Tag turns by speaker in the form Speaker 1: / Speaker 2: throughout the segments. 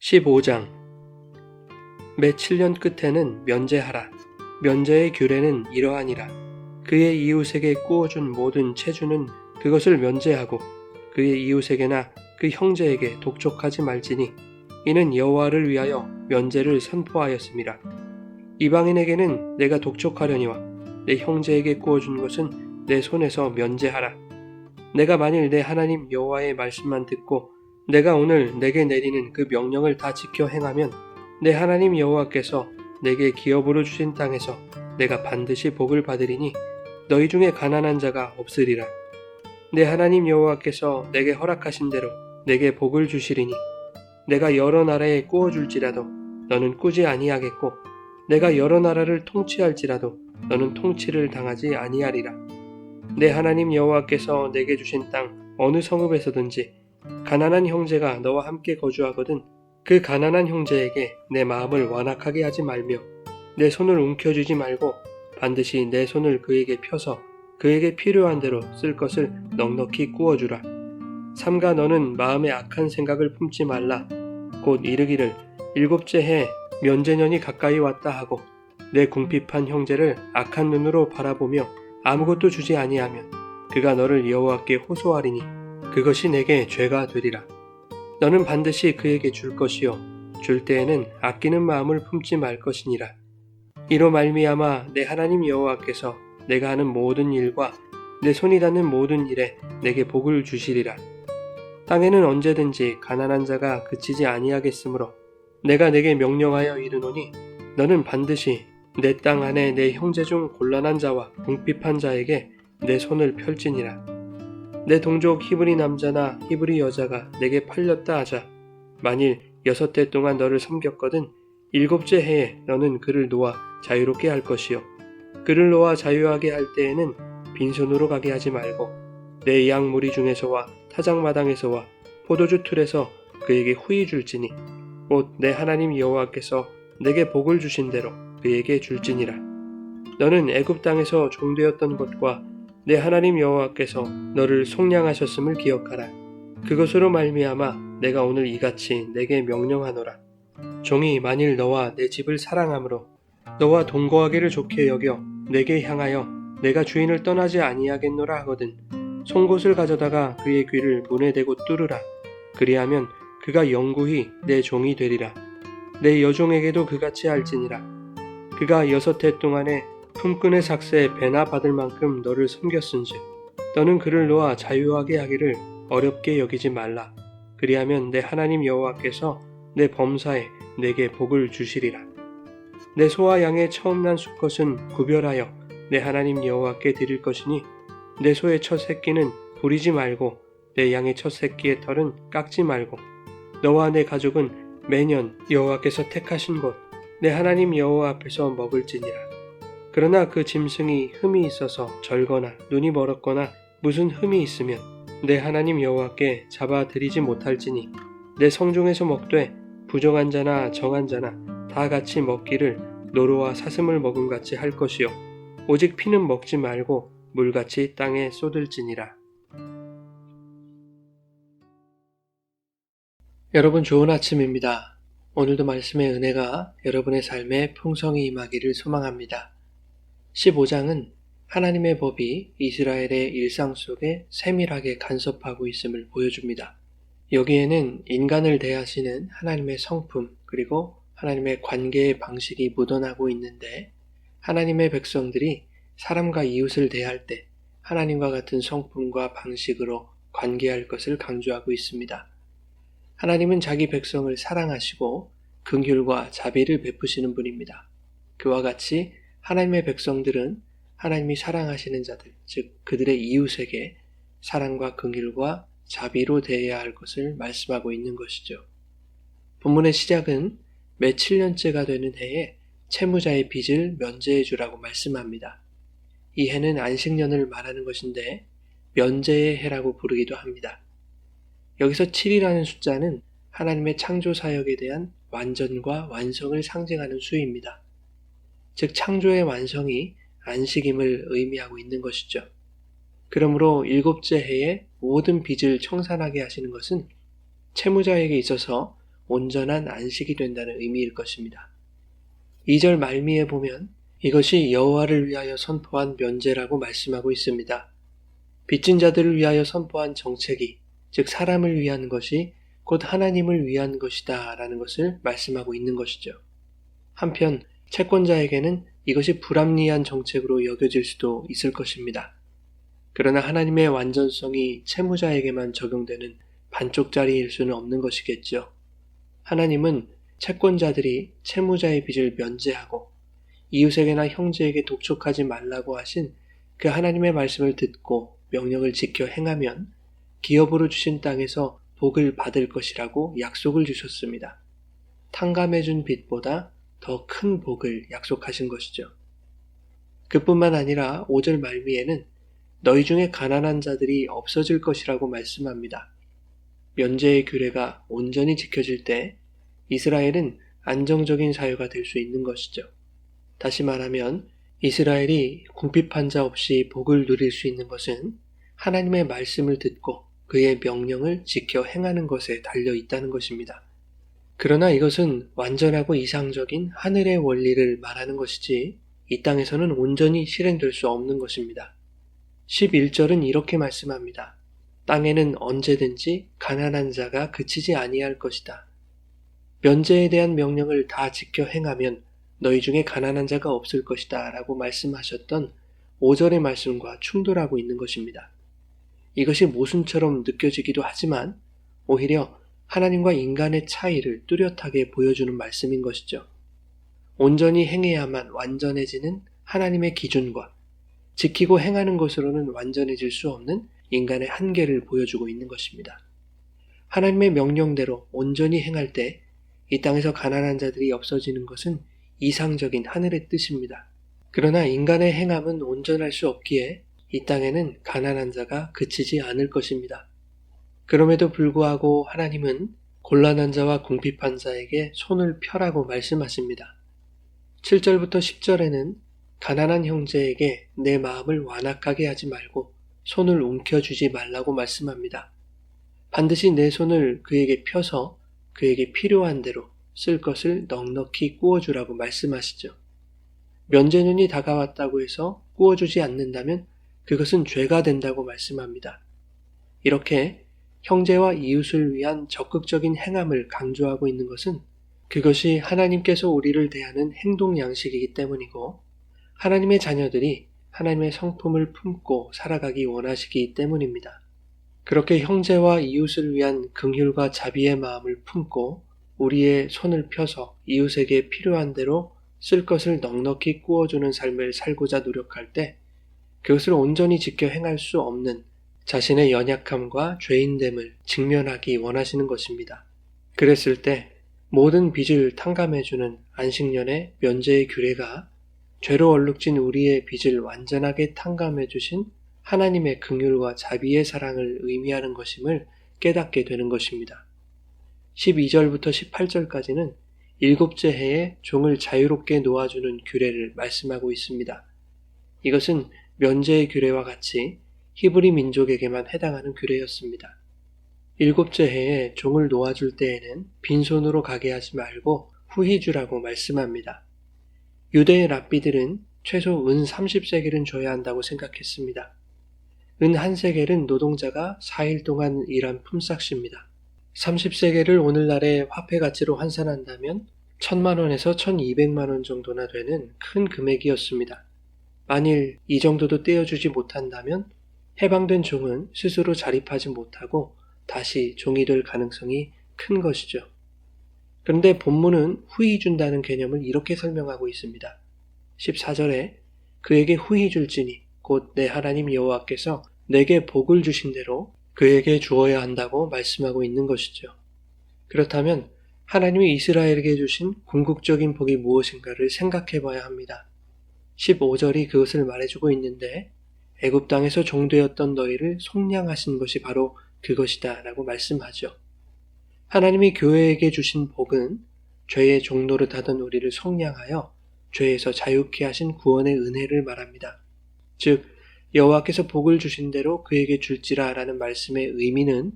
Speaker 1: 15장 매 7년 끝에는 면제하라. 면제의 규례는 이러하니라. 그의 이웃에게 꾸어준 모든 채주는 그것을 면제하고 그의 이웃에게나 그 형제에게 독촉하지 말지니 이는 여호와를 위하여 면제를 선포하였음이라. 이방인에게는 내가 독촉하려니와 내 형제에게 꾸어준 것은 내 손에서 면제하라. 내가 만일 내 하나님 여호와의 말씀만 듣고 내가 오늘 내게 내리는 그 명령을 다 지켜 행하면 내 하나님 여호와께서 내게 기업으로 주신 땅에서 내가 반드시 복을 받으리니 너희 중에 가난한 자가 없으리라. 내 하나님 여호와께서 내게 허락하신 대로 내게 복을 주시리니 내가 여러 나라에 꾸어줄지라도 너는 꾸지 아니하겠고 내가 여러 나라를 통치할지라도 너는 통치를 당하지 아니하리라. 내 하나님 여호와께서 내게 주신 땅 어느 성읍에서든지 가난한 형제가 너와 함께 거주하거든 그 가난한 형제에게 내 마음을 완악하게 하지 말며 내 손을 움켜쥐지 말고 반드시 내 손을 그에게 펴서 그에게 필요한 대로 쓸 것을 넉넉히 꾸어주라. 삼가 너는 마음에 악한 생각을 품지 말라. 곧 이르기를 일곱째 해 면제년이 가까이 왔다 하고 내 궁핍한 형제를 악한 눈으로 바라보며 아무것도 주지 아니하면 그가 너를 여호와께 호소하리니 그것이 내게 죄가 되리라. 너는 반드시 그에게 줄 것이요 줄 때에는 아끼는 마음을 품지 말 것이니라. 이로 말미암아 내 하나님 여호와께서 내가 하는 모든 일과 내 손이 닿는 모든 일에 내게 복을 주시리라. 땅에는 언제든지 가난한 자가 그치지 아니하겠으므로 내가 내게 명령하여 이르노니 너는 반드시 내 땅 안에 내 형제 중 곤란한 자와 궁핍한 자에게 내 손을 펼지니라. 내 동족 히브리 남자나 히브리 여자가 내게 팔렸다 하자 만일 6해 동안 너를 섬겼거든 7째 해에 너는 그를 놓아 자유롭게 할 것이요 그를 놓아 자유하게 할 때에는 빈손으로 가게 하지 말고 내 양 무리 중에서와 타작마당에서와 포도주 틀에서 그에게 후히 줄지니 곧 내 하나님 여호와께서 내게 복을 주신 대로 그에게 줄지니라. 너는 애굽 땅에서 종되었던 것과 내 하나님 여호와께서 너를 속량하셨음을 기억하라. 그것으로 말미암아 내가 오늘 이같이 내게 명령하노라. 종이 만일 너와 내 집을 사랑함으로 너와 동거하기를 좋게 여겨 내게 향하여 내가 주인을 떠나지 아니하겠노라 하거든 송곳을 가져다가 그의 귀를 문에 대고 뚫으라. 그리하면 그가 영구히 내 종이 되리라. 내 여종에게도 그같이 할지니라. 그가 6해 동안에 품꾼의 삭세에 배나 받을 만큼 너를 섬겼은즉 너는 그를 놓아 자유하게 하기를 어렵게 여기지 말라. 그리하면 내 하나님 여호와께서 내 범사에 내게 복을 주시리라. 내 소와 양의 처음 난 수컷은 구별하여 내 하나님 여호와께 드릴 것이니 내 소의 첫 새끼는 부리지 말고 내 양의 첫 새끼의 털은 깎지 말고 너와 내 가족은 매년 여호와께서 택하신 곳 내 하나님 여호와 앞에서 먹을지니라. 그러나 그 짐승이 흠이 있어서 절거나 눈이 멀었거나 무슨 흠이 있으면 내 하나님 여호와께 잡아 드리지 못할지니 내 성중에서 먹되 부정한 자나 정한 자나 다 같이 먹기를 노루와 사슴을 먹음 같이 할 것이요 오직 피는 먹지 말고 물같이 땅에 쏟을지니라. 여러분 좋은 아침입니다. 오늘도 말씀의 은혜가 여러분의 삶에 풍성히 임하기를 소망합니다. 15장은 하나님의 법이 이스라엘의 일상 속에 세밀하게 간섭하고 있음을 보여줍니다. 여기에는 인간을 대하시는 하나님의 성품 그리고 하나님의 관계의 방식이 묻어나고 있는데 하나님의 백성들이 사람과 이웃을 대할 때 하나님과 같은 성품과 방식으로 관계할 것을 강조하고 있습니다. 하나님은 자기 백성을 사랑하시고 긍휼과 자비를 베푸시는 분입니다. 그와 같이 하나님의 백성들은 하나님이 사랑하시는 자들, 즉 그들의 이웃에게 사랑과 긍휼과 자비로 대해야 할 것을 말씀하고 있는 것이죠. 본문의 시작은 매 7년째가 되는 해에 채무자의 빚을 면제해 주라고 말씀합니다. 이 해는 안식년을 말하는 것인데 면제의 해라고 부르기도 합니다. 여기서 7이라는 숫자는 하나님의 창조 사역에 대한 완전과 완성을 상징하는 수입니다. 즉 창조의 완성이 안식임을 의미하고 있는 것이죠. 그러므로 7째 해에 모든 빚을 청산하게 하시는 것은 채무자에게 있어서 온전한 안식이 된다는 의미일 것입니다. 2절 말미에 보면 이것이 여호와를 위하여 선포한 면제라고 말씀하고 있습니다. 빚진 자들을 위하여 선포한 정책이, 즉 사람을 위한 것이 곧 하나님을 위한 것이다 라는 것을 말씀하고 있는 것이죠. 한편 채권자에게는 이것이 불합리한 정책으로 여겨질 수도 있을 것입니다. 그러나 하나님의 완전성이 채무자에게만 적용되는 반쪽짜리일 수는 없는 것이겠죠. 하나님은 채권자들이 채무자의 빚을 면제하고 이웃에게나 형제에게 독촉하지 말라고 하신 그 하나님의 말씀을 듣고 명령을 지켜 행하면 기업으로 주신 땅에서 복을 받을 것이라고 약속을 주셨습니다. 탕감해준 빚보다 더 큰 복을 약속하신 것이죠. 그뿐만 아니라 5절 말미에는 너희 중에 가난한 자들이 없어질 것이라고 말씀합니다. 면제의 규례가 온전히 지켜질 때 이스라엘은 안정적인 사회가 될 수 있는 것이죠. 다시 말하면 이스라엘이 궁핍한 자 없이 복을 누릴 수 있는 것은 하나님의 말씀을 듣고 그의 명령을 지켜 행하는 것에 달려 있다는 것입니다. 그러나 이것은 완전하고 이상적인 하늘의 원리를 말하는 것이지 이 땅에서는 온전히 실행될 수 없는 것입니다. 11절은 이렇게 말씀합니다. 땅에는 언제든지 가난한 자가 그치지 아니할 것이다. 면제에 대한 명령을 다 지켜 행하면 너희 중에 가난한 자가 없을 것이다 라고 말씀하셨던 5절의 말씀과 충돌하고 있는 것입니다. 이것이 모순처럼 느껴지기도 하지만 오히려 하나님과 인간의 차이를 뚜렷하게 보여주는 말씀인 것이죠. 온전히 행해야만 완전해지는 하나님의 기준과 지키고 행하는 것으로는 완전해질 수 없는 인간의 한계를 보여주고 있는 것입니다. 하나님의 명령대로 온전히 행할 때 이 땅에서 가난한 자들이 없어지는 것은 이상적인 하늘의 뜻입니다. 그러나 인간의 행함은 온전할 수 없기에 이 땅에는 가난한 자가 그치지 않을 것입니다. 그럼에도 불구하고 하나님은 곤란한 자와 궁핍한 자에게 손을 펴라고 말씀하십니다. 7절부터 10절에는 가난한 형제에게 내 마음을 완악하게 하지 말고 손을 움켜주지 말라고 말씀합니다. 반드시 내 손을 그에게 펴서 그에게 필요한 대로 쓸 것을 넉넉히 꾸어주라고 말씀하시죠. 면제년이 다가왔다고 해서 꾸어주지 않는다면 그것은 죄가 된다고 말씀합니다. 이렇게 형제와 이웃을 위한 적극적인 행함을 강조하고 있는 것은 그것이 하나님께서 우리를 대하는 행동 양식이기 때문이고 하나님의 자녀들이 하나님의 성품을 품고 살아가기 원하시기 때문입니다. 그렇게 형제와 이웃을 위한 긍휼과 자비의 마음을 품고 우리의 손을 펴서 이웃에게 필요한 대로 쓸 것을 넉넉히 꾸어주는 삶을 살고자 노력할 때 그것을 온전히 지켜 행할 수 없는 자신의 연약함과 죄인됨을 직면하기 원하시는 것입니다. 그랬을 때 모든 빚을 탕감해주는 안식년의 면제의 규례가 죄로 얼룩진 우리의 빚을 완전하게 탕감해주신 하나님의 긍휼과 자비의 사랑을 의미하는 것임을 깨닫게 되는 것입니다. 12절부터 18절까지는 일곱째 해에 종을 자유롭게 놓아주는 규례를 말씀하고 있습니다. 이것은 면제의 규례와 같이 히브리 민족에게만 해당하는 규례였습니다. 일곱째 해에 종을 놓아줄 때에는 빈손으로 가게 하지 말고 후히 주라고 말씀합니다. 유대의 랍비들은 최소 은 30세겔은 줘야 한다고 생각했습니다. 은 1세겔은 노동자가 4일 동안 일한 품삯입니다. 30세겔을 오늘날의 화폐 가치로 환산한다면 1000만원에서 1200만원 정도나 되는 큰 금액이었습니다. 만일 이 정도도 떼어주지 못한다면 해방된 종은 스스로 자립하지 못하고 다시 종이 될 가능성이 큰 것이죠. 그런데 본문은 후히 준다는 개념을 이렇게 설명하고 있습니다. 14절에 그에게 후히 줄지니 곧 내 하나님 여호와께서 내게 복을 주신 대로 그에게 주어야 한다고 말씀하고 있는 것이죠. 그렇다면 하나님이 이스라엘에게 주신 궁극적인 복이 무엇인가를 생각해 봐야 합니다. 15절이 그것을 말해주고 있는데 애굽 땅에서 종되었던 너희를 속량하신 것이 바로 그것이다 라고 말씀하죠. 하나님이 교회에게 주신 복은 죄의 종노릇하던 우리를 속량하여 죄에서 자유케 하신 구원의 은혜를 말합니다. 즉 여호와께서 복을 주신 대로 그에게 줄지라 라는 말씀의 의미는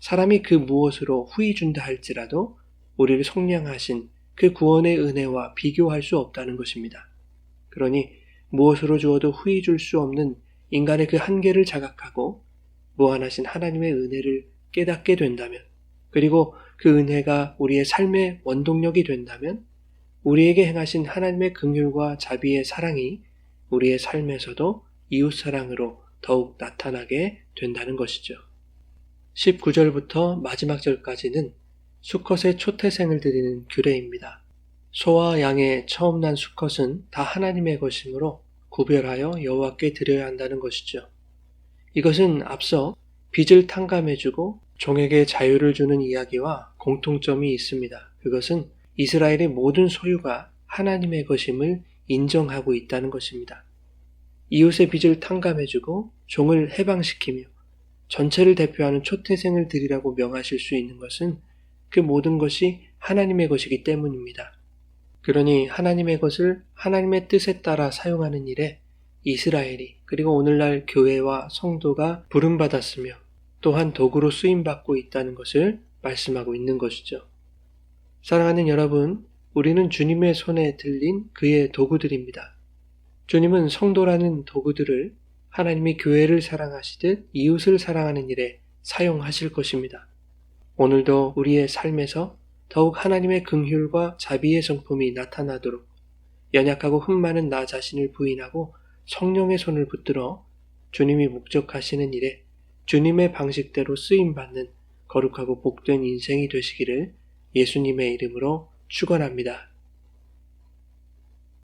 Speaker 1: 사람이 그 무엇으로 후히 준다 할지라도 우리를 속량하신 그 구원의 은혜와 비교할 수 없다는 것입니다. 그러니 무엇으로 주어도 후히 줄 수 없는 인간의 그 한계를 자각하고 무한하신 하나님의 은혜를 깨닫게 된다면, 그리고 그 은혜가 우리의 삶의 원동력이 된다면 우리에게 행하신 하나님의 긍휼과 자비의 사랑이 우리의 삶에서도 이웃사랑으로 더욱 나타나게 된다는 것이죠. 19절부터 마지막 절까지는 수컷의 초태생을 드리는 규례입니다. 소와 양의 처음 난 수컷은 다 하나님의 것이므로 구별하여 여호와께 드려야 한다는 것이죠. 이것은 앞서 빚을 탕감해주고 종에게 자유를 주는 이야기와 공통점이 있습니다. 그것은 이스라엘의 모든 소유가 하나님의 것임을 인정하고 있다는 것입니다. 이웃의 빚을 탕감해주고 종을 해방시키며 전체를 대표하는 초태생을 드리라고 명하실 수 있는 것은 그 모든 것이 하나님의 것이기 때문입니다. 그러니 하나님의 것을 하나님의 뜻에 따라 사용하는 일에 이스라엘이, 그리고 오늘날 교회와 성도가 부름받았으며 또한 도구로 쓰임받고 있다는 것을 말씀하고 있는 것이죠. 사랑하는 여러분, 우리는 주님의 손에 들린 그의 도구들입니다. 주님은 성도라는 도구들을 하나님이 교회를 사랑하시듯 이웃을 사랑하는 일에 사용하실 것입니다. 오늘도 우리의 삶에서 더욱 하나님의 긍휼과 자비의 성품이 나타나도록 연약하고 흠 많은 나 자신을 부인하고 성령의 손을 붙들어 주님이 목적하시는 일에 주님의 방식대로 쓰임받는 거룩하고 복된 인생이 되시기를 예수님의 이름으로 축원합니다.